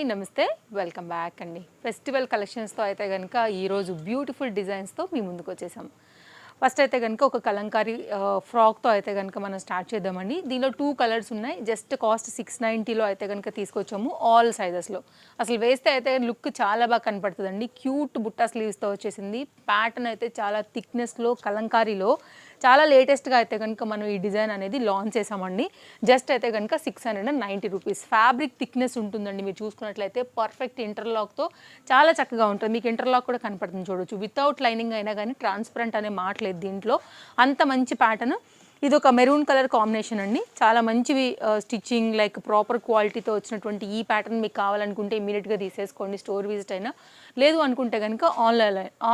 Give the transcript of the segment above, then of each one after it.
నమస్తే welcome back అండి. Festival కలెక్షన్స్తో అయితే కనుక ఈరోజు బ్యూటిఫుల్ డిజైన్స్తో మీ ముందుకు వచ్చేసాం. ఫస్ట్ అయితే కనుక ఒక కలంకారీ ఫ్రాక్తో అయితే కనుక మనం స్టార్ట్ చేద్దామండి. దీనిలో 2 కలర్స్ ఉన్నాయి. జస్ట్ కాస్ట్ 690లో అయితే కనుక తీసుకొచ్చాము. ఆల్ సైజెస్లో అసలు వేస్తే అయితే లుక్ చాలా బాగా కనపడుతుందండి. క్యూట్ బుట్టా స్లీవ్స్తో వచ్చేసింది. ప్యాటర్న్ అయితే చాలా థిక్నెస్లో కలంకారీలో చాలా లేటెస్ట్గా అయితే కనుక మనం ఈ డిజైన్ అనేది లాంచ్ చేసామండి. జస్ట్ అయితే కనుక 690 రూపీస్. ఫ్యాబ్రిక్ థిక్నెస్ ఉంటుందండి. మీరు చూసుకున్నట్లయితే పర్ఫెక్ట్ ఇంటర్లాక్తో చాలా చక్కగా ఉంటుంది. మీకు ఇంటర్లాక్ కూడా కనపడుతుంది చూడొచ్చు. వితౌట్ లైనింగ్ అయినా కానీ ట్రాన్స్పరెంట్ అనే మాట లేదు దీంట్లో. అంత మంచి ప్యాటర్న్. ఇది ఒక మెరూన్ కలర్ కాంబినేషన్ అండి. చాలా మంచివి స్టిచ్చింగ్ లైక్ ప్రాపర్ క్వాలిటీతో వచ్చినటువంటి ఈ ప్యాటర్న్ మీకు కావాలనుకుంటే ఇమీడియట్గా తీసేసుకోండి. స్టోర్ విజిట్ అయినా లేదు అనుకుంటే కనుక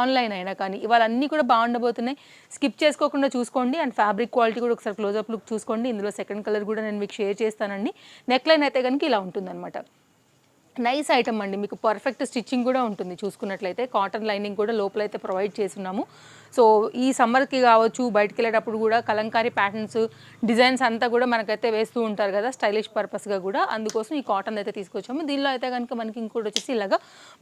ఆన్లైన్ అయినా కానీ ఇవాళ అన్నీ కూడా బాగుండబోతున్నాయి. స్కిప్ చేసుకోకుండా చూసుకోండి. అండ్ ఫ్యాబ్రిక్ క్వాలిటీ కూడా ఒకసారి క్లోజప్ లుక్ చూసుకోండి. ఇందులో సెకండ్ కలర్ కూడా నేను మీకు షేర్ చేస్తానండి. నెక్ లైన్ అయితే కనుక ఇలా ఉంటుందన్నమాట. నైస్ ఐటమ్ అండి. మీకు పర్ఫెక్ట్ స్టిచ్చింగ్ కూడా ఉంటుంది. చూసుకున్నట్లయితే కాటన్ లైనింగ్ కూడా లోపలైతే ప్రొవైడ్ చేస్తున్నాము. సో ఈ సమ్మర్కి కావచ్చు, బయటకు వెళ్ళేటప్పుడు కూడా కలంకారీ ప్యాటర్న్స్ డిజైన్స్ అంతా కూడా మనకైతే వేస్తూ ఉంటారు కదా, స్టైలిష్ పర్పస్గా కూడా. అందుకోసం ఈ కాటన్ అయితే తీసుకొచ్చాము. దీనిలో అయితే కనుక మనకి ఇంకోటి వచ్చేసి ఇలాగా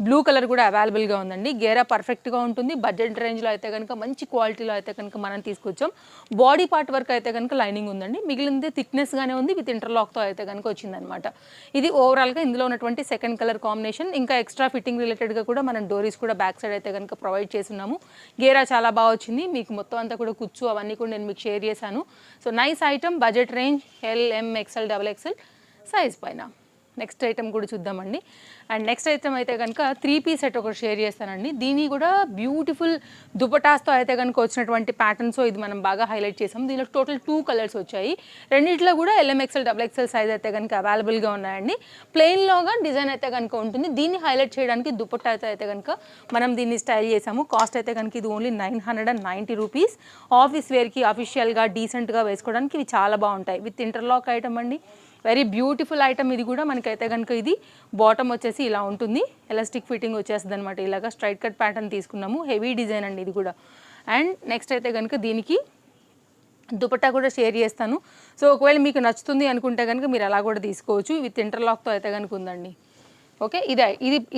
బ్లూ కలర్ కూడా అవైలబుల్గా ఉందండి. గేరా పర్ఫెక్ట్గా ఉంటుంది. బడ్జెట్ రేంజ్లో అయితే కనుక మంచి క్వాలిటీలో అయితే కనుక మనం తీసుకొచ్చాం. బాడీ పార్ట్ వరకు అయితే కనుక లైనింగ్ ఉందండి. మిగిలింది థిక్నెస్గానే ఉంది. విత్ ఇంటర్లాక్తో అయితే కనుక వచ్చిందనమాట. ఇది ఓవరాల్గా ఇందులో ఉన్నటువంటి సెకండ్ కలర్ కాంబినేషన్. ఇంకా ఎక్స్ట్రా ఫిట్టింగ్ రిలేటెడ్గా కూడా మనం డోరీస్ కూడా బ్యాక్ సైడ్ అయితే కనుక ప్రొవైడ్ చేస్తున్నాము. గేరా చాలా బాగా వచ్చింది. మీకు మొత్తం అంతా కూడా కుచ్చు అవన్నీ కూడా నేను మీకు షేర్ చేశాను. So nice item. Budget range L, M, XL, XXL size పైన. నెక్స్ట్ ఐటమ్ కూడా చూద్దామండి. అండ్ నెక్స్ట్ ఐటమ్ అయితే కనుక 3 పీస్ సెట్ ఒకటి షేర్ చేస్తానండి. దీన్ని కూడా బ్యూటిఫుల్ దుపటాస్తో అయితే కనుక వచ్చినటువంటి ప్యాటర్న్స్. ఇది మనం బాగా హైలైట్ చేసాం. దీనిలో టోటల్ 2 కలర్స్ వచ్చాయి. రెండిట్లో కూడా LM, XL, XXL సైజ్ అయితే కనుక అవైలబుల్గా ఉన్నాయండి. ప్లెయిన్లోగా డిజైన్ అయితే కనుక ఉంటుంది. దీన్ని హైలైట్ చేయడానికి దుపట్టా అయితే కనుక మనం దీన్ని స్టైల్ చేసాము. కాస్ట్ అయితే కనుక ఇది ఓన్లీ 990 రూపీస్. ఆఫీస్ వేర్కి అఫీషియల్గా డీసెంట్గా వేసుకోవడానికి ఇవి చాలా బాగుంటాయి. విత్ ఇంటర్లాక్ ఐటమ్ అండి. వెరీ బ్యూటిఫుల్ ఐటమ్ ఇది కూడా. మనకైతే కనుక ఇది బాటమ్ వచ్చేసి ఇలా ఉంటుంది. ఎలాస్టిక్ ఫిట్టింగ్ వచ్చేస్తుంది అనమాట. ఇలాగా స్ట్రైట్ కట్ ప్యాటర్న్ తీసుకున్నాము. హెవీ డిజైన్ అండి ఇది కూడా. అండ్ నెక్స్ట్ అయితే కనుక దీనికి దుపట్టా కూడా షేర్ చేస్తాను. సో ఒకవేళ మీకు నచ్చుతుంది అనుకుంటే కనుక మీరు అలా కూడా తీసుకోవచ్చు. విత్ ఇంటర్లాక్తో అయితే కనుక ఉందండి. ఓకే,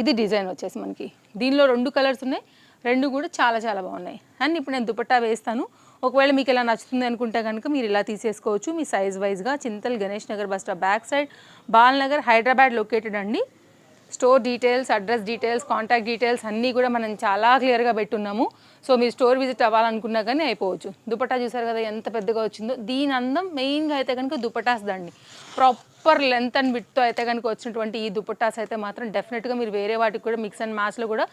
ఇది డిజైన్ వచ్చేసి మనకి దీనిలో 2 కలర్స్ ఉన్నాయి. 2 కూడా చాలా చాలా బాగున్నాయి. అండ్ ఇప్పుడు నేను దుపట్టా వేస్తాను. ఒకవేళ మీకు ఇలా నచ్చుతుంది అనుకుంటే కనుక మీరు ఇలా తీసేసుకోవచ్చు. మీ సైజ్ వైజ్గా. Chintal Ganesh Nagar bus stop back side, Balnagar, Hyderabad located అండి. Store details, address details, contact details అన్నీ కూడా మనం చాలా క్లియర్గా పెట్టున్నాము. సో మీరు స్టోర్ విజిట్ అవ్వాలనుకున్నా కానీ అయిపోవచ్చు. దుపట్టా చూసారు కదా ఎంత పెద్దగా వచ్చిందో. దీని అందం మెయిన్గా అయితే కనుక దుపట్టాస్ దండి. ప్రాపర్ లెంత్ అండ్ విడ్త్తో అయితే కనుక వచ్చినటువంటి ఈ దుపట్టాస్ అయితే మాత్రం డెఫినెట్గా మీరు వేరే వాటికి కూడా మిక్స్ అండ్ మ్యాచ్లో కూడా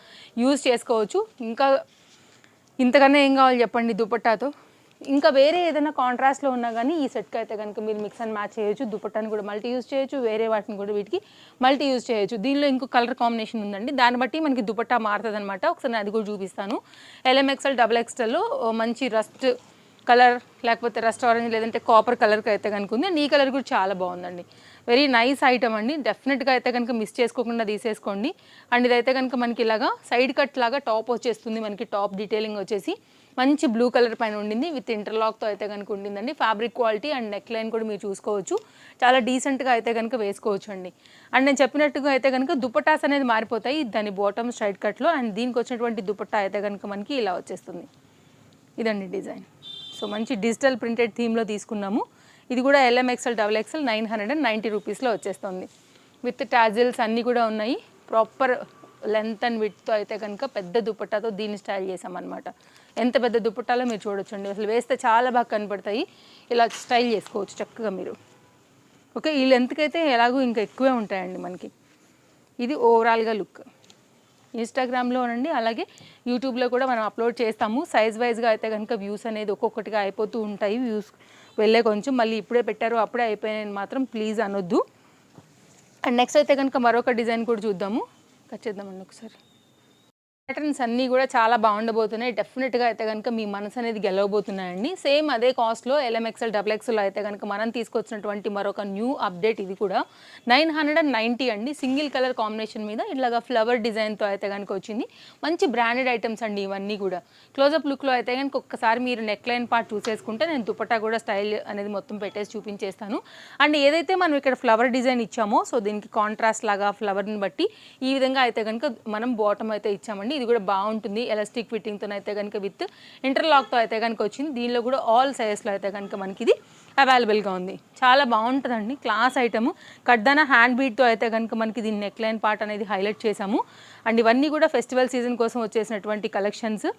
యూజ్ చేసుకోవచ్చు. ఇంకా ఇంతకన్నా ఏం కావాలి చెప్పండి దుపట్టాతో. ఇంకా వేరే ఏదైనా కాంట్రాస్ట్లో ఉన్నా కానీ ఈ సెట్కి అయితే కనుక మీరు మిక్స్ అండ్ మ్యాచ్ చేయొచ్చు. దుపట్టాని కూడా మల్టీ యూజ్ చేయొచ్చు. వేరే వాటిని కూడా వీటికి మల్టీ యూజ్ చేయొచ్చు. దీనిలో ఇంకో కలర్ కాంబినేషన్ ఉందండి. దాన్ని బట్టి మనకి దుపట్టా మారుతుంది అనమాట. ఒకసారి నేను అది కూడా చూపిస్తాను. LM, XL, XXLలో మంచి రస్ట్ కలర్, లేకపోతే రస్ట్ ఆరెంజ్, లేదంటే కాపర్ కలర్కి అయితే కనుక ఉంది. అండ్ ఈ కలర్ కూడా చాలా బాగుందండి. వెరీ నైస్ ఐటమ్ అండి. డెఫినెట్గా అయితే కనుక మిస్ చేసుకోకుండా తీసేసుకోండి. అండ్ ఇదైతే కనుక మనకి ఇలాగా సైడ్ కట్ లాగా టాప్ వచ్చేస్తుంది. మనకి టాప్ డీటెయిలింగ్ వచ్చేసి మంచి బ్లూ కలర్ పైన ఉండింది. విత్ ఇంటర్లాక్తో అయితే కనుక ఉండిందండి. Fabric quality and neck line కూడా మీరు చూసుకోవచ్చు. చాలా డీసెంట్గా అయితే కనుక వేసుకోవచ్చు అండి. అండ్ నేను చెప్పినట్టుగా అయితే కనుక దుపట్టాస్ అనేది మారిపోతాయి. దాని బాటమ్ స్ట్రైట్ కట్లో. అండ్ దీనికి వచ్చినటువంటి దుపట్టా అయితే కనుక మనకి ఇలా వచ్చేస్తుంది. ఇదండి డిజైన్. సో మంచి డిజిటల్ ప్రింటెడ్ థీమ్లో తీసుకున్నాము. ఇది కూడా LM, XL, XXL 990 రూపీస్లో వచ్చేస్తుంది. విత్ టాజిల్స్ అన్నీ కూడా ఉన్నాయి. ప్రాపర్ లెంత్ అండ్ విడ్త్తో అయితే కనుక పెద్ద దుపట్టాతో దీన్ని స్టైల్ చేసామన్నమాట. ఎంత పెద్ద దుపట్టాలో మీరు చూడొచ్చండి. అసలు వేస్తే చాలా బాగా కనపడతాయి. ఇలా స్టైల్ చేసుకోవచ్చు చక్కగా మీరు. ఓకే, ఈ లెంత్కి అయితే ఎలాగో ఇంకా ఎక్కువే ఉంటాయండి మనకి. ఇది ఓవరాల్గా లుక్. ఇన్స్టాగ్రామ్లోనండి, అలాగే యూట్యూబ్లో కూడా మనం అప్లోడ్ చేస్తాము. సైజ్ వైజ్గా అయితే కనుక వ్యూస్ అనేది ఒక్కొక్కటిగా అయిపోతూ ఉంటాయి. వ్యూస్ వెళ్ళే కొంచెం మళ్ళీ ఇప్పుడే పెట్టారు అప్పుడే అయిపోయాయని మాత్రం ప్లీజ్ అనొద్దు. అండ్ నెక్స్ట్ అయితే కనుక మరొక డిజైన్ కూడా చూద్దాము. కట్ చేద్దామండి ఒకసారి. ప్యాటర్న్స్ అన్నీ కూడా చాలా బాగుండబోతున్నాయి. డెఫినెట్‌గా అయితే గనుక మీ మనసు అనేది గెలవబోతున్నాయండి. సేమ్ అదే కాస్ట్‌లో ఎల్ఎంఎక్స్ఎల్, డబుల్ ఎక్స్ఎల్ అయితే గనుక మనం తీసుకొచ్చినటువంటి మరొక న్యూ అప్డేట్ ఇది కూడా 990 అండి. సింగిల్ కలర్ కాంబినేషన్ మీద ఇట్లాగా ఫ్లవర్ డిజైన్‌తో అయితే గనుక వచ్చింది. మంచి బ్రాండెడ్ ఐటమ్స్ అండి ఇవన్నీ కూడా. క్లోజప్ లుక్‌లో అయితే గనుక ఒక్కసారి మీరు నెక్ లైన్ పార్ట్ చూసేసుకుంటే నేను దుపట్టా కూడా స్టైల్ అనేది మొత్తం పెట్టేసి చూపించేస్తాను. అండ్ ఏదైతే మనం ఇక్కడ ఫ్లవర్ డిజైన్ ఇచ్చామో సో దీనికి కాంట్రాస్ట్ లాగా ఫ్లవర్‌ని బట్టి ఈ విధంగా అయితే గనుక మనం బాటమ్ అయితే ఇచ్చామండి. ఇది కూడా బాగుంటుంది. ఎలాస్టిక్ ఫిట్టింగ్తో అయితే కనుక విత్ ఇంటర్లాక్తో అయితే కనుక వచ్చింది. దీనిలో కూడా ఆల్ సైజెస్లో అయితే కనుక మనకి ఇది అవైలబుల్గా ఉంది. చాలా బాగుంటుందండి. Class item. కడ్దానా హ్యాండ్ బీడ్తో అయితే కనుక మనకి దీని నెక్ లైన్ పార్ట్ అనేది హైలైట్ చేసాము. అండ్ ఇవన్నీ కూడా ఫెస్టివల్ సీజన్ కోసం వచ్చేసినటువంటి కలెక్షన్స్.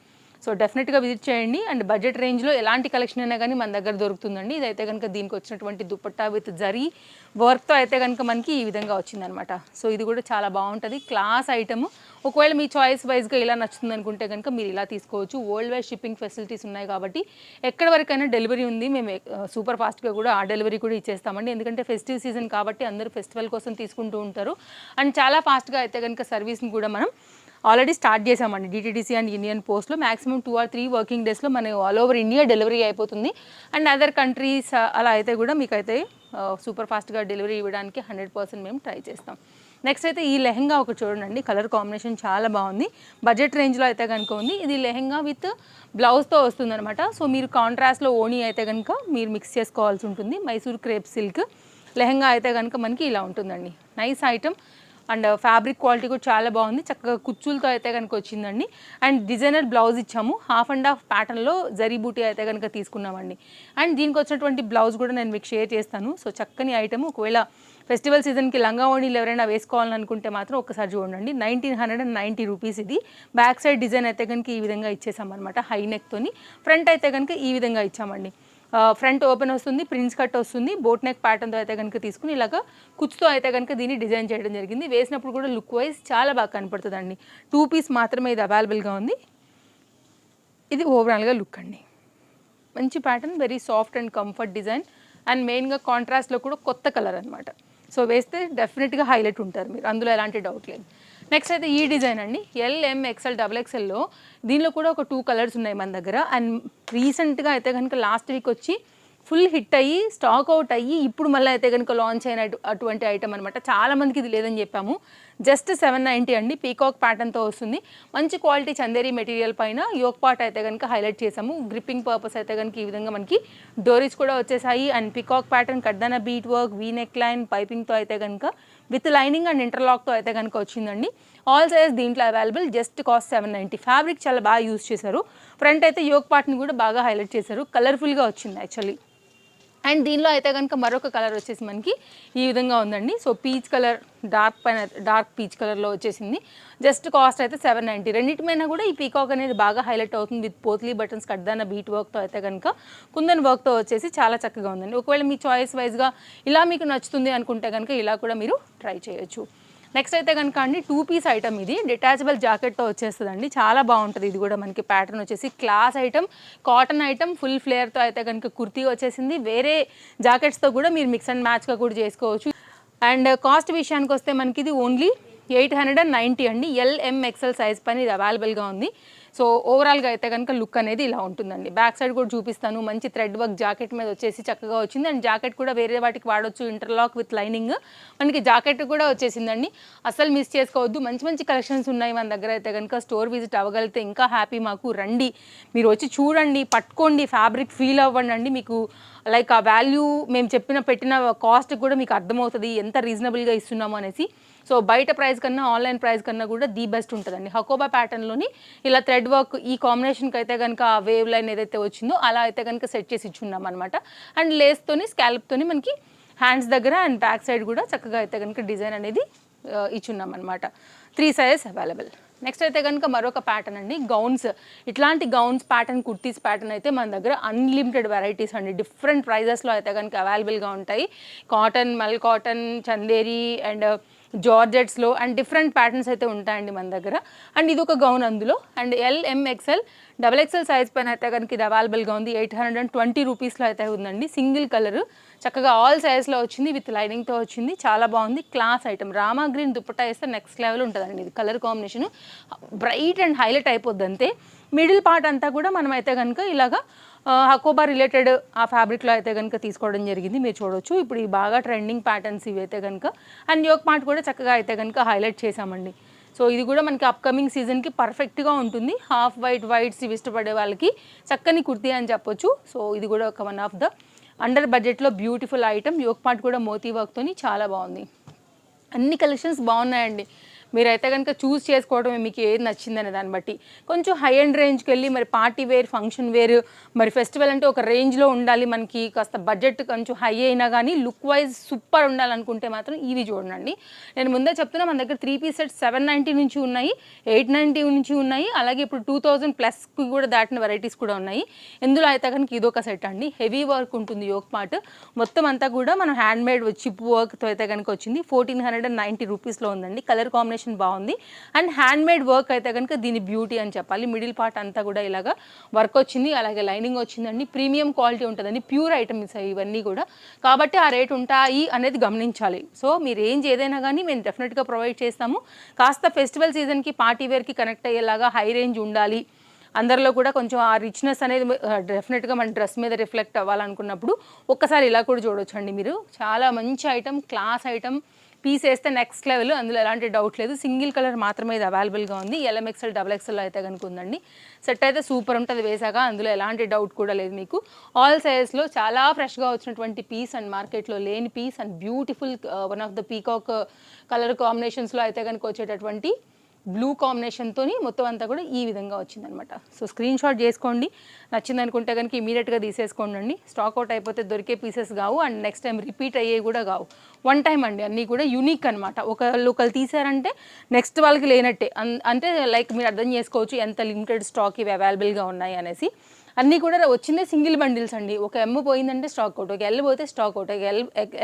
సో డెఫినెట్గా విజిట్ చేయండి. అండ్ బడ్జెట్ రేంజ్లో ఎలాంటి కలెక్షన్ అయినా కానీ మన దగ్గర దొరుకుతుందండి. ఇదైతే కనుక దీనికి వచ్చినటువంటి దుపట్టా విత్ జరీ వర్క్తో అయితే కనుక మనకి ఈ విధంగా వచ్చిందనమాట. సో ఇది కూడా చాలా బాగుంటుంది. Class item. ఒకవేళ మీ చాయిస్ వైజ్గా ఇలా నచ్చుతుంది అనుకుంటే కనుక మీరు ఇలా తీసుకోవచ్చు. వరల్డ్ వైడ్ షిప్పింగ్ ఫెసిలిటీస్ ఉన్నాయి కాబట్టి ఎక్కడి వరకైనా డెలివరీ ఉంది. మేము సూపర్ ఫాస్ట్గా కూడా ఆ డెలివరీ కూడా ఇచ్చేస్తామండి. ఎందుకంటే ఫెస్టివ్ సీజన్ కాబట్టి అందరూ ఫెస్టివల్ కోసం తీసుకుంటూ ఉంటారు. అండ్ చాలా ఫాస్ట్గా అయితే కనుక సర్వీస్ని కూడా మనం ఆల్రెడీ స్టార్ట్ చేసామండి. డిటీడీసీ అండ్ ఇండియన్ పోస్ట్లో మ్యాక్సిమం 2 or 3 వర్కింగ్ డేస్లో మన ఆల్ ఓవర్ ఇండియా డెలివరీ అయిపోతుంది. అండ్ అదర్ కంట్రీస్ అలా అయితే కూడా మీకైతే సూపర్ ఫాస్ట్గా డెలివరీ ఇవ్వడానికి 100% మేము ట్రై చేస్తాం. నెక్స్ట్ అయితే ఈ లెహెంగా ఒకటి చూడండి. కలర్ కాంబినేషన్ చాలా బాగుంది. బడ్జెట్ రేంజ్లో అయితే కనుక ఉంది. ఇది లెహెంగా విత్ బ్లౌజ్తో వస్తుందన్నమాట. సో మీరు కాంట్రాస్ట్లో ఓణీ అయితే కనుక మీరు మిక్స్ చేసుకోవాల్సి ఉంటుంది. మైసూర్ క్రేప్ సిల్క్ లెహెంగా అయితే కనుక మనకి ఇలా ఉంటుందండి. Nice item. And fabric quality కూడా చాలా బాగుంది. చక్కగా కుచ్చులతో అయితే కనుక వచ్చిందండి. అండ్ డిజైనర్ బ్లౌజ్ ఇచ్చాము. హాఫ్ అండ్ హాఫ్ ప్యాటర్న్లో జరీ బూటీ అయితే కనుక తీసుకున్నామండి. అండ్ దీనికి వచ్చినటువంటి బ్లౌజ్ కూడా నేను మీకు షేర్ చేస్తాను. సో చక్కని ఐటమ్. ఒకవేళ ఫెస్టివల్ సీజన్కి లంగా ఓణీలు ఎవరైనా వేసుకోవాలని అనుకుంటే మాత్రం ఒకసారి చూడండి. 1990 రూపీస్ ఇది. బ్యాక్ సైడ్ డిజైన్ అయితే కనుక ఈ విధంగా ఇచ్చేసామన్నమాట. హై నెక్తోని. ఫ్రంట్ అయితే కనుక ఈ విధంగా ఇచ్చామండి. ఫ్రంట్ ఓపెన్ వస్తుంది, ప్రిన్స్ కట్ వస్తుంది, బోట్ నెక్ ప్యాటర్న్తో అయితే కనుక తీసుకుని ఇలాగ కుచ్చుతో అయితే కనుక దీన్ని డిజైన్ చేయడం జరిగింది. వేసినప్పుడు కూడా లుక్ వైజ్ చాలా బాగా కనపడుతుందండి. 2 పీస్ మాత్రమే ఇది అవైలబుల్గా ఉంది. ఇది ఓవరాల్గా లుక్ అండి. మంచి pattern, very soft and comfort design. And మెయిన్గా కాంట్రాస్ట్లో కూడా కొత్త కలర్ అనమాట. సో వేస్తే డెఫినెట్గా హైలైట్ ఉంటారు మీరు, అందులో ఎలాంటి డౌట్ లేదు. నెక్స్ట్ అయితే ఈ డిజైన్ అండి. LMXL, XXLలో దీనిలో కూడా ఒక 2 కలర్స్ ఉన్నాయి మన దగ్గర. అండ్ రీసెంట్గా అయితే కనుక లాస్ట్ వీక్ వచ్చి ఫుల్ హిట్ అయ్యి స్టాక్ అవుట్ అయ్యి ఇప్పుడు మళ్ళీ అయితే కనుక లాంచ్ అయిన అటువంటి ఐటమ్ అనమాట. చాలామందికి ఇది లేదని చెప్పాము. జస్ట్ 790 అండి. పీకాక్ ప్యాటర్న్తో వస్తుంది. మంచి క్వాలిటీ చందేరి మెటీరియల్ పైన యోక్ పార్ట్ అయితే కనుక హైలైట్ చేసాము. గ్రిప్పింగ్ పర్పస్ అయితే కనుక ఈ విధంగా మనకి డోరీస్ కూడా వచ్చేసాయి. అండ్ పీకాక్ ప్యాటర్న్, కడ్దానా bead work, V neck line, పైపింగ్తో అయితే కనుక విత్ లైనింగ్ అండ్ ఇంటర్లాక్తో అయితే కనుక వచ్చిందండి. ఆల్ సైజ్ దీంట్లో అవైలబుల్. Just cost 790. ఫ్యాబ్రిక్ చాలా బాగా యూజ్ చేశారు. ఫ్రంట్ అయితే యోక్ పార్ట్ని కూడా బాగా హైలైట్ చేశారు. కలర్ఫుల్గా వచ్చింది యాక్చువల్లీ. అండ్ దీనిలో అయితే కనుక మరొక కలర్ వచ్చేసి మనకి ఈ విధంగా ఉందండి. So peach colour, dark peach కలర్లో వచ్చేసింది. జస్ట్ కాస్ట్ అయితే 790. రెండింటి మీద కూడా ఈ పీకాక్ అనేది బాగా హైలైట్ అవుతుంది. విత్ పోత్లీ బటన్స్, కడ్దానా బీట్ వర్క్తో అయితే కనుక కుందన్ వర్క్తో వచ్చేసి చాలా చక్కగా ఉందండి. ఒకవేళ మీ చాయిస్ వైజ్గా ఇలా మీకు నచ్చుతుంది అనుకుంటే కనుక ఇలా కూడా మీరు ట్రై చేయొచ్చు. నెక్స్ట్ అయితే కనుక అండి 2 పీస్ ఐటమ్. ఇది డిటాచబుల్ జాకెట్తో వచ్చేస్తుందండి. చాలా బాగుంటుంది. ఇది కూడా మనకి ప్యాటర్న్ వచ్చేసి class item, cotton item, full ఫ్లేయర్తో అయితే కనుక కుర్తీ వచ్చేసింది. వేరే జాకెట్స్తో కూడా మీరు మిక్స్ అండ్ మ్యాచ్గా కూడా చేసుకోవచ్చు. అండ్ కాస్ట్ విషయానికి వస్తే మనకి ఇది ఓన్లీ 890 అండి. LMXL సైజ్ పైన ఇది అవైలబుల్గా ఉంది. సో ఓవరాల్గా అయితే కనుక లుక్ అనేది ఇలా ఉంటుందండి. బ్యాక్ సైడ్ కూడా చూపిస్తాను. మంచి థ్రెడ్ వర్క్ జాకెట్ మీద వచ్చేసి చక్కగా వచ్చింది. అండ్ జాకెట్ కూడా వేరే వాటికి వాడొచ్చు. ఇంటర్లాక్ విత్ లైనింగ్ మనకి జాకెట్ కూడా వచ్చేసిందండి. అసలు మిస్ చేసుకోవద్దు. మంచి మంచి కలెక్షన్స్ ఉన్నాయి మన దగ్గర. అయితే కనుక స్టోర్ విజిట్ అవ్వగలిగితే ఇంకా హ్యాపీ మాకు. రండి, మీరు వచ్చి చూడండి, పట్టుకోండి, ఫ్యాబ్రిక్ ఫీల్ అవ్వండి అండి. మీకు లైక్ ఆ వాల్యూ మేము పెట్టిన కాస్ట్ కూడా మీకు అర్థమవుతుంది ఎంత రీజనబుల్గా ఇస్తున్నాము అనేసి. సో బయట ప్రైస్ కన్నా ఆన్లైన్ ప్రైస్ కన్నా కూడా ది బెస్ట్ ఉంటుందండి. హకోబా ప్యాటర్న్లోని ఇలా థ్రెడ్ వర్క్ ఈ కాంబినేషన్కి అయితే కనుక ఆ వేవ్ లైన్ ఏదైతే వచ్చిందో అలా అయితే కనుక సెట్ చేసి ఇచ్చున్నాం అనమాట. అండ్ లేస్తోని స్కాల్ప్తోని మనకి హ్యాండ్స్ దగ్గర అండ్ బ్యాక్ సైడ్ కూడా చక్కగా అయితే కనుక డిజైన్ అనేది ఇచ్చున్నాం అనమాట. 3 సైజెస్ అవైలబుల్. నెక్స్ట్ అయితే కనుక మరొక ప్యాటర్న్ అండి. గౌన్స్. ఇట్లాంటి గౌన్స్ ప్యాటర్న్, కుర్తీస్ ప్యాటర్న్ అయితే మన దగ్గర అన్లిమిటెడ్ వెరైటీస్ అండి. డిఫరెంట్ ప్రైజెస్లో అయితే కనుక అవైలబుల్గా ఉంటాయి. Cotton, mul cotton, Chanderi and జార్జెట్స్లో అండ్ డిఫరెంట్ ప్యాటర్న్స్ అయితే ఉంటాయండి మన దగ్గర. అండ్ ఇది ఒక గౌన్ అందులో. అండ్ LMXL XXL సైజ్ పైన అయితే కనుక ఇది అవైలబుల్గా ఉంది. 820 రూపీస్లో అయితే ఉందండి. సింగిల్ కలర్ చక్కగా ఆల్ సైజ్లో వచ్చింది, విత్ లైనింగ్తో వచ్చింది. చాలా బాగుంది, class item. Rama green dupatta వేస్తే నెక్స్ట్ లెవెల్ ఉంటుందండి. ఇది colour combination bright and highlight అయిపోద్ది అంతే. మిడిల్ పార్ట్ అంతా కూడా మనం అయితే కనుక ఇలాగా హకోబా రిలేటెడ్ ఆ ఫ్యాబ్రిక్లో అయితే కనుక తీసుకోవడం జరిగింది. మీరు చూడొచ్చు ఇప్పుడు ఈ బాగా ట్రెండింగ్ ప్యాటర్న్స్ ఇవి అయితే కనుక. అండ్ యోక్ పార్ట్ కూడా చక్కగా అయితే కనుక హైలైట్ చేసామండి. సో ఇది కూడా మనకి అప్కమింగ్ సీజన్కి పర్ఫెక్ట్గా ఉంటుంది. హాఫ్ వైట్స్ ఇవి ఇష్టపడే వాళ్ళకి చక్కని కుర్తీ అని చెప్పొచ్చు. సో ఇది కూడా ఒక వన్ ఆఫ్ ద అండర్ బడ్జెట్లో బ్యూటిఫుల్ ఐటమ్. యోక్ పార్ట్ కూడా మోతీ వర్క్తోని చాలా బాగుంది. అన్ని కలెక్షన్స్ బాగున్నాయండి. మీరైతే కనుక చూస్ చేసుకోవడమే మీకు ఏది నచ్చిందనే దాన్ని బట్టి. కొంచెం హై అండ్ రేంజ్కి వెళ్ళి మరి పార్టీ వేర్, ఫంక్షన్ వేర్, మరి ఫెస్టివల్ అంటే ఒక రేంజ్లో ఉండాలి, మనకి కాస్త బడ్జెట్ కొంచెం హై అయినా కానీ లుక్ వైజ్ సూపర్ ఉండాలనుకుంటే మాత్రం ఇవి చూడండి. నేను ముందే చెప్తున్నా, మన దగ్గర 3 పీస్ సెట్స్ 790 నుంచి ఉన్నాయి, 890 నుంచి ఉన్నాయి, అలాగే ఇప్పుడు 2000+ కూడా దాటిన వెరైటీస్ కూడా ఉన్నాయి. ఇందులో అయితే కనుక ఇదొక సెట్ అండి. హెవీ వర్క్ ఉంటుంది యోక్ పార్ట్ మొత్తం అంతా కూడా. మనం హ్యాండ్ మేడ్ చిప్ వర్క్తో అయితే కనుక వచ్చింది. 1490 రూపీస్లో ఉందండి. కలర్ కాంబినేషన్ బాగుంది. అండ్ హ్యాండ్ మేడ్ వర్క్ అయితే కనుక దీని బ్యూటీ అని చెప్పాలి. మిడిల్ పార్ట్ అంతా కూడా ఇలాగా వర్క్ వచ్చింది, అలాగే లైనింగ్ వచ్చిందండి. ప్రీమియం క్వాలిటీ ఉంటుందండి, ప్యూర్ ఐటమ్స్ ఇవన్నీ కూడా. కాబట్టి ఆ రేట్ ఉంటాయి అనేది గమనించాలి. సో మీ రేంజ్ ఏదైనా కానీ మేము డెఫినెట్గా ప్రొవైడ్ చేస్తాము. కాస్త ఫెస్టివల్ సీజన్కి, పార్టీ వేర్కి కనెక్ట్ అయ్యేలాగా హై రేంజ్ ఉండాలి, అందరిలో కూడా కొంచెం ఆ రిచ్నెస్ అనేది డెఫినెట్గా మన డ్రెస్ మీద రిఫ్లెక్ట్ అవ్వాలనుకున్నప్పుడు ఒక్కసారి ఇలా కూడా చూడొచ్చండి మీరు. చాలా మంచి ఐటమ్, క్లాస్ ఐటమ్. పీస్ వేస్తే నెక్స్ట్ లెవెల్, అందులో ఎలాంటి డౌట్ లేదు. సింగిల్ కలర్ మాత్రమే ఇది అవైలబుల్గా ఉంది. LMXL XXL అయితే కనుక ఉందండి. సెట్ అయితే సూపర్ ఉంటుంది వేసాక, అందులో ఎలాంటి డౌట్ కూడా లేదు మీకు. ఆల్ సైజెస్లో చాలా ఫ్రెష్గా వచ్చినటువంటి పీస్ అండ్ మార్కెట్లో లేని piece and beautiful one of the peacock colour కాంబినేషన్స్లో అయితే కనుక వచ్చేటటువంటి బ్లూ కాంబినేషన్తో మొత్తం అంతా కూడా ఈ విధంగా వచ్చిందనమాట. సో స్క్రీన్ షాట్ చేసుకోండి, నచ్చింది అనుకుంటే కనుక ఇమీడియట్గా తీసేసుకోండి. స్టాక్ అవుట్ అయిపోతే దొరికే పీసెస్ కావు, అండ్ నెక్స్ట్ టైం రిపీట్ అయ్యే కూడా కావు. వన్ టైం అండి, అన్నీ కూడా యూనిక్ అనమాట. ఒకళ్ళు తీసారంటే నెక్స్ట్ వాళ్ళకి లేనట్టే. అంటే లైక్ మీరు అర్థం చేసుకోవచ్చు ఎంత లిమిటెడ్ స్టాక్ ఇవి అవైలబుల్గా ఉన్నాయి అనేసి. అన్నీ కూడా వచ్చిందే సింగిల్ బండిల్స్ అండి. ఒక M పోయిందంటే స్టాక్ అవుట్, ఒక L పోతే స్టాక్ అవుట్, ఒక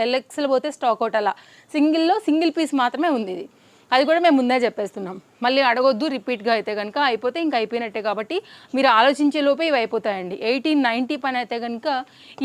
LXL పోతే స్టాక్ అవుట్, అలా సింగిల్లో సింగిల్ పీస్ మాత్రమే ఉంది ఇది. అది కూడా మేము ముందే చెప్పేస్తున్నాం, మళ్ళీ అడగొద్దు రిపీట్గా అయితే కనుక. అయిపోతే ఇంకా అయిపోయినట్టే, కాబట్టి మీరు ఆలోచించే లోపే ఇవి అయిపోతాయండి. 1890 పని అయితే కనుక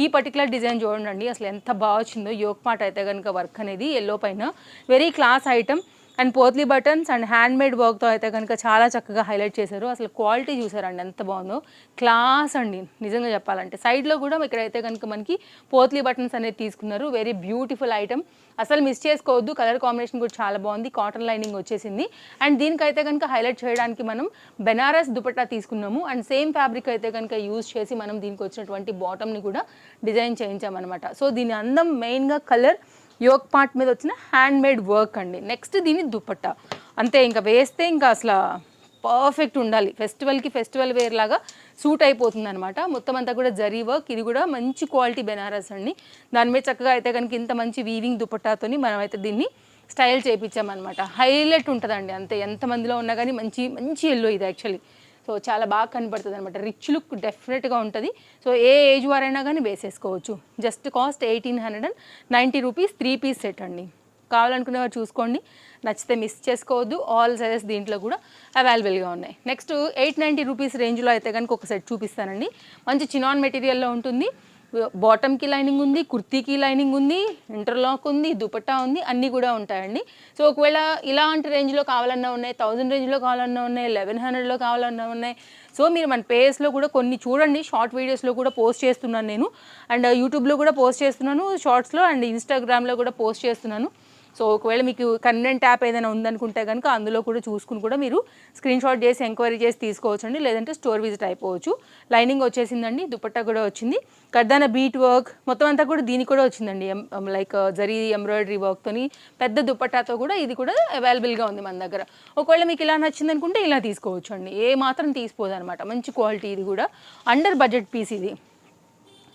ఈ పర్టికులర్ డిజైన్ చూడండి అసలు ఎంత బాగా వచ్చిందో. యోక్ పార్ట్ అయితే కనుక వర్క్ అనేది ఎల్లో పైన very class item. And potli buttons and hand made వర్క్తో అయితే కనుక చాలా చక్కగా హైలైట్ చేశారు. అసలు క్వాలిటీ చూసారండి ఎంత బాగుందో, క్లాస్ అండి నిజంగా చెప్పాలంటే. సైడ్లో కూడా ఇక్కడైతే కనుక మనకి పోత్లీ బటన్స్ అనేది తీసుకున్నారు. వెరీ బ్యూటిఫుల్ ఐటమ్, అసలు మిస్ చేసుకోవద్దు. కలర్ కాంబినేషన్ కూడా చాలా బాగుంది, కాటన్ లైనింగ్ వచ్చేసింది. అండ్ దీనికైతే కనుక హైలైట్ చేయడానికి మనం బెనారస్ దుపట్టా తీసుకున్నాము. అండ్ సేమ్ ఫ్యాబ్రిక్ అయితే కనుక యూజ్ చేసి మనం దీనికి వచ్చినటువంటి బాటమ్ని కూడా డిజైన్ చేయించామన్నమాట. సో దీని అందం మెయిన్గా కలర్, యోక్ పార్ట్ మీద వచ్చిన హ్యాండ్ మేడ్ వర్క్ అండి. నెక్స్ట్ దీని దుపట్టా అంతే, ఇంకా వేస్తే ఇంకా అసలు పర్ఫెక్ట్ ఉండాలి. ఫెస్టివల్ వేర్ లాగా సూట్ అయిపోతుంది అనమాట. మొత్తం అంతా కూడా జరీ వర్క్. ఇది కూడా మంచి క్వాలిటీ బెనారస్ అండి. దాని మీద చక్కగా అయితే కనుక ఇంత మంచి వీవింగ్ దుపట్టాతోని మనం అయితే దీన్ని స్టైల్ చేయించామన్నమాట. హైలైట్ ఉంటుందండి అంతే, ఎంతమందిలో ఉన్నా కానీ మంచి ఎల్లో ఇది యాక్చువల్లీ. సో చాలా బాగా కనబడుతుంది అనమాట, రిచ్ లుక్ డెఫినెట్గా ఉంటుంది. సో ఏ ఏజ్ వారైనా కానీ వేసేసుకోవచ్చు. Just cost 1890 rupees 3 piece set అండి. కావాలనుకునేవారు చూసుకోండి, నచ్చితే మిస్ చేసుకోవద్దు. ఆల్ సైజెస్ దీంట్లో కూడా అవైలబుల్గా ఉన్నాయి. నెక్స్ట్ 890 రూపీస్ రేంజ్లో అయితే కనుక ఒక సెట్ చూపిస్తానండి. మంచి చినాన్ మెటీరియల్లో ఉంటుంది. బాటమ్కి లైనింగ్ ఉంది, కుర్తీకి లైనింగ్ ఉంది, ఇంటర్లాక్ ఉంది, దుపట్టా ఉంది, అన్నీ కూడా ఉంటాయండి. సో ఒకవేళ ఇలాంటి రేంజ్లో కావాలన్నా ఉన్నాయి, 1000 రేంజ్లో కావాలన్నా ఉన్నాయి, 1100లో కావాలన్నా ఉన్నాయి. సో మీరు మన పేజెస్లో కూడా కొన్ని చూడండి, షార్ట్ వీడియోస్లో కూడా పోస్ట్ చేస్తున్నాను నేను. అండ్ యూట్యూబ్లో కూడా పోస్ట్ చేస్తున్నాను షార్ట్స్లో, అండ్ ఇన్స్టాగ్రామ్లో కూడా పోస్ట్ చేస్తున్నాను. సో ఒకవేళ మీకు కన్వెంట్ యాప్ ఏదైనా ఉందనుకుంటే కనుక అందులో కూడా చూసుకుని కూడా మీరు స్క్రీన్ షాట్ చేసి ఎంక్వైరీ చేసి తీసుకోవచ్చండి. లేదంటే స్టోర్ విజిట్ అయిపోవచ్చు. లైనింగ్ వచ్చేసిందండి, దుపట్టా కూడా వచ్చింది, కర్దాన బీట్ వర్క్ మొత్తం అంతా కూడా దీనికి కూడా వచ్చిందండి. లైక్ జరీ ఎంబ్రాయిడరీ వర్క్తోని పెద్ద దుపట్టాతో కూడా ఇది కూడా అవైలబుల్గా ఉంది మన దగ్గర. ఒకవేళ మీకు ఇలా నచ్చింది అనుకుంటే ఇలా తీసుకోవచ్చు అండి, ఏ మాత్రం తీసిపోదు అనమాట. మంచి క్వాలిటీ, ఇది కూడా అండర్ బడ్జెట్ పీస్ ఇది.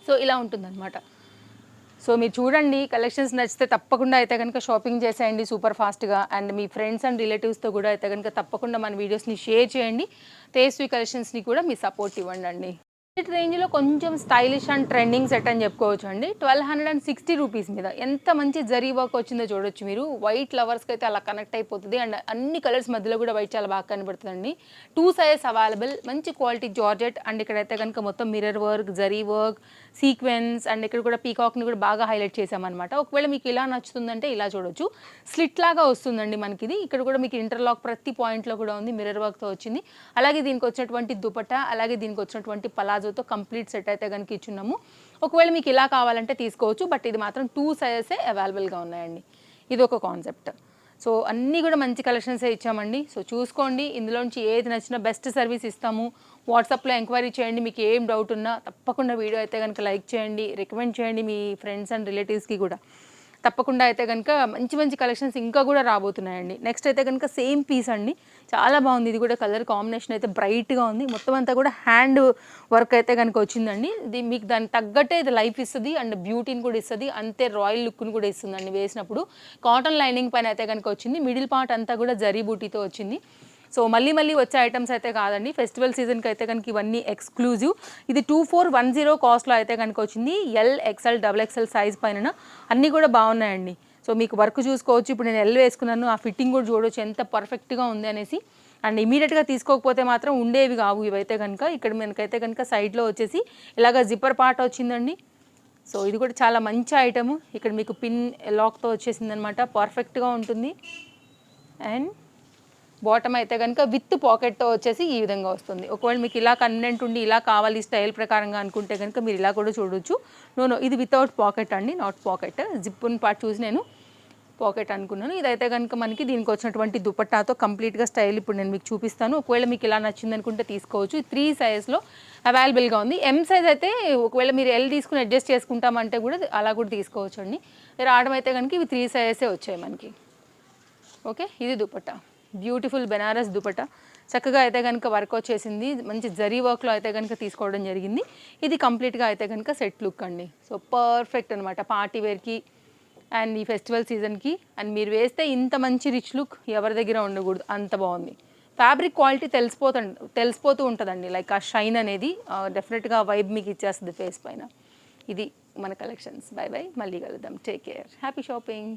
సో ఇలా ఉంటుందన్నమాట. సో మీరు చూడండి, కలెక్షన్స్ నచ్చితే తప్పకుండా అయితే కనుక షాపింగ్ చేసేయండి సూపర్ ఫాస్ట్గా. అండ్ మీ ఫ్రెండ్స్ అండ్ రిలేటివ్స్తో కూడా అయితే కనుక తప్పకుండా మన వీడియోస్ని షేర్ చేయండి. తేజస్వి కలెక్షన్స్ని కూడా మీ సపోర్ట్ ఇవ్వండి. బడ్జెట్ రేంజ్లో కొంచెం స్టైలిష్ అండ్ ట్రెండింగ్ సెట్ అని చెప్పుకోవచ్చు అండి. 1260 రూపీస్ మీద ఎంత మంచి జరీ వర్క్ వచ్చిందో చూడొచ్చు మీరు. వైట్ లవర్స్కి అయితే అలా కనెక్ట్ అయిపోతుంది. అండ్ అన్ని కలర్స్ మధ్యలో కూడా వైట్ చాలా బాగా కనబడుతుందండి. 2 సైజెస్ అవైలబుల్. మంచి క్వాలిటీ జార్జెట్ అండ్ ఇక్కడైతే కనుక మొత్తం mirror work, zari work, sequence and ఇక్కడ కూడా పీకాక్ని కూడా బాగా హైలైట్ చేసామన్నమాట. ఒకవేళ మీకు ఇలా నచ్చుతుందంటే ఇలా చూడొచ్చు. స్లిట్ లాగా వస్తుందండి మనకి ఇది. ఇక్కడ కూడా మీకు ఇంటర్లాక్ ప్రతి పాయింట్లో కూడా ఉంది, మిర్రర్ వర్క్తో వచ్చింది. అలాగే దీనికి వచ్చినటువంటి దుపట్టా, అలాగే దీనికి వచ్చినటువంటి పలాజోతో కంప్లీట్ సెట్ అయితే కనుక ఇచ్చున్నాము. ఒకవేళ మీకు ఇలా కావాలంటే తీసుకోవచ్చు. బట్ ఇది మాత్రం 2 సైజెసే అవైలబుల్గా ఉన్నాయండి. ఇది ఒక కాన్సెప్ట్. సో అన్నీ కూడా మంచి కలెక్షన్సే ఇచ్చామండి. సో చూసుకోండి, ఇందులోంచి ఏది నచ్చినా బెస్ట్ సర్వీస్ ఇస్తాము. వాట్సాప్లో ఎంక్వైరీ చేయండి. మీకు ఏం డౌట్ ఉన్నా తప్పకుండా వీడియో అయితే కనుక లైక్ చేయండి, రికమెండ్ చేయండి మీ ఫ్రెండ్స్ అండ్ రిలేటివ్స్కి కూడా. తప్పకుండా అయితే కనుక మంచి మంచి కలెక్షన్స్ ఇంకా కూడా రాబోతున్నాయండి. నెక్స్ట్ అయితే కనుక సేమ్ పీస్ అండి, చాలా బాగుంది. ఇది కూడా కలర్ కాంబినేషన్ అయితే బ్రైట్గా ఉంది. మొత్తం అంతా కూడా హ్యాండ్ వర్క్ అయితే కనుక వచ్చిందండి. ఇది మీకు దానికి తగ్గట్టే ఇది లైఫ్ ఇస్తుంది అండ్ బ్యూటీని కూడా ఇస్తుంది, అంతే రాయల్ లుక్ని కూడా ఇస్తుందండి వేసినప్పుడు. కాటన్ లైనింగ్ పైన అయితే కనుక వచ్చింది. మిడిల్ పార్ట్ అంతా కూడా జరీ బూటీతో వచ్చింది. సో మళ్ళీ వచ్చే ఐటమ్స్ అయితే కాదండి. ఫెస్టివల్ సీజన్కి అయితే కనుక ఇవన్నీ ఎక్స్క్లూజివ్. ఇది 2410 కాస్ట్లో అయితే కనుక వచ్చింది. ఎల్, ఎక్స్ఎల్, XXL సైజ్ పైన అన్నీ కూడా బాగున్నాయండి. సో మీకు వర్క్ చూసుకోవచ్చు. ఇప్పుడు నేను ఎల్ వేసుకున్నాను, ఆ ఫిట్టింగ్ కూడా చూడవచ్చు ఎంత పర్ఫెక్ట్గా ఉంది అనేసి. అండ్ ఇమీడియట్గా తీసుకోకపోతే మాత్రం ఉండేవి కావు ఇవైతే కనుక. ఇక్కడ మనకైతే కనుక సైడ్లో వచ్చేసి ఇలాగ జిప్పర్ పార్ట్ వచ్చిందండి. సో ఇది కూడా చాలా మంచి ఐటము. ఇక్కడ మీకు పిన్ లాక్తో వచ్చేసిందనమాట, పర్ఫెక్ట్గా ఉంటుంది. అండ్ బాటమ్ అయితే కనుక విత్ పాకెట్తో వచ్చేసి ఈ విధంగా వస్తుంది. ఒకవేళ మీకు ఇలా కన్వీనెంట్ ఉండి ఇలా కావాలి స్టైల్ ప్రకారంగా అనుకుంటే కనుక మీరు ఇలా కూడా చూడొచ్చు. నో ఇది వితౌట్ పాకెట్ అండి, నాట్ పాకెట్. జిప్పున్ పార్ట్ చూసి నేను పాకెట్ అనుకున్నాను. ఇదైతే కనుక మనకి దీనికి వచ్చినటువంటి దుపట్టాతో కంప్లీట్గా స్టైల్ ఇప్పుడు నేను మీకు చూపిస్తాను. ఒకవేళ మీకు ఇలా నచ్చింది అనుకుంటే తీసుకోవచ్చు. 3 సైజెస్లో అవైలబుల్గా ఉంది. ఎం సైజ్ అయితే ఒకవేళ మీరు ఎల్ తీసుకుని అడ్జస్ట్ చేసుకుంటామంటే కూడా అలా కూడా తీసుకోవచ్చు అండి. రావడం అయితే కనుక ఇవి 3 సైజెసే వచ్చాయి మనకి. ఓకే, ఇది దుపట్టా, బ్యూటిఫుల్ బెనారస్ దుపట్టా. చక్కగా అయితే కనుక వర్క్ వచ్చేసింది. మంచి జరీ వర్క్లో అయితే కనుక తీసుకోవడం జరిగింది. ఇది కంప్లీట్గా అయితే కనుక సెట్ లుక్ అండి. సో పర్ఫెక్ట్ అనమాట పార్టీ వేర్కి అండ్ ఈ ఫెస్టివల్ సీజన్కి. అండ్ మీరు వేస్తే ఇంత మంచి రిచ్ లుక్ ఎవరి దగ్గర ఉండకూడదు, అంత బాగుంది. ఫ్యాబ్రిక్ క్వాలిటీ తెలిసిపోతూ ఉంటుందండి. లైక్ ఆ షైన్ అనేది డెఫినెట్గా వైబ్ మీకు ఇచ్చేస్తుంది ఫేస్ పైన. ఇది మన కలెక్షన్స్. బై బై, మళ్ళీ కలుద్దాం. Take care, happy shopping.